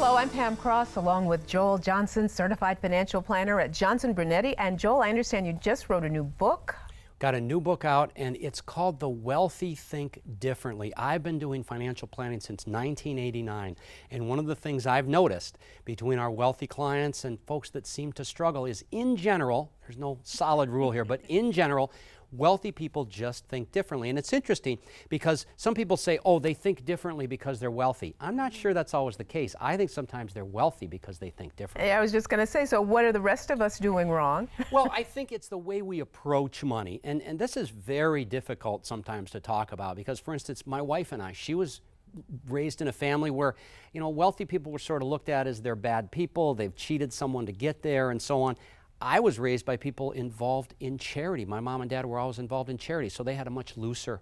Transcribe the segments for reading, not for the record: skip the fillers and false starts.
Hello, I'm Pam Cross, along with Joel Johnson, certified financial planner at Johnson Brunetti. And Joel, I understand you just wrote a new book. Got a new book out, and it's called The Wealthy Think Differently. I've been doing financial planning since 1989, and one of the things I've noticed between our wealthy clients and folks that seem to struggle is, in general, there's no solid rule here, but in general, wealthy people just think differently. And it's interesting because some people say, oh, they think differently because they're wealthy. I'm not sure that's always the case. I think sometimes they're wealthy because they think differently. I was just going to say, so what are the rest of us doing wrong? Well, I think it's the way we approach money. And this is very difficult sometimes to talk about because, for instance, my wife and I, she was raised in a family where, you know, wealthy people were sort of looked at as they're bad people, they've cheated someone to get there and so on. I was raised by people involved in charity. My mom and dad were always involved in charity, so they had a much looser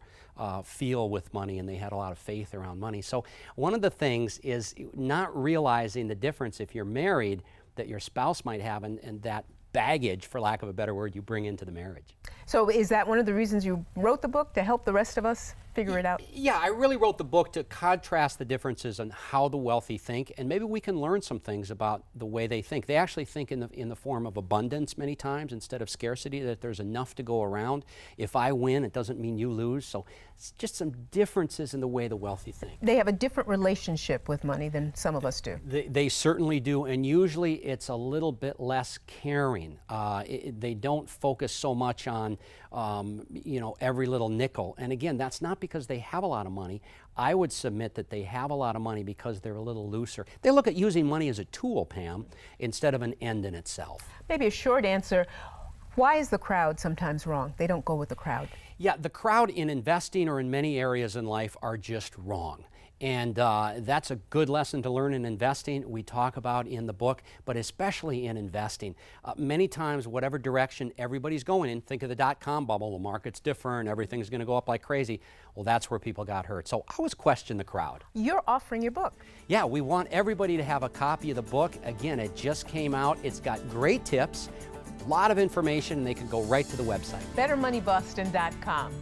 feel with money, and they had a lot of faith around money. So one of the things is not realizing the difference if you're married that your spouse might have, and that baggage, for lack of a better word, you bring into the marriage. So is that one of the reasons you wrote the book, to help the rest of us figure it out? Yeah, I really wrote the book to contrast the differences on how the wealthy think, and maybe we can learn some things about the way they think. They actually think in the form of abundance many times instead of scarcity, that there's enough to go around. If I win, it doesn't mean you lose. So it's just some differences in the way the wealthy think. They have a different relationship with money than some of us do. They certainly do, and usually it's a little bit less caring. They don't focus so much on you know, every little nickel. And again, that's not because they have a lot of money. I would submit that they have a lot of money because they're a little looser. They look at using money as a tool, Pam, instead of an end in itself. Maybe a short answer. Why is the crowd sometimes wrong? They don't go with the crowd. Yeah, the crowd in investing or in many areas in life are just wrong. And that's a good lesson to learn in investing. We talk about in the book, but especially in investing. Many times, whatever direction everybody's going in, think of the dot-com bubble, the market's different, everything's going to go up like crazy. Well, that's where people got hurt. So I always question the crowd. You're offering your book. Yeah, we want everybody to have a copy of the book. Again, it just came out. It's got great tips, a lot of information, and they can go right to the website. BetterMoneyBoston.com.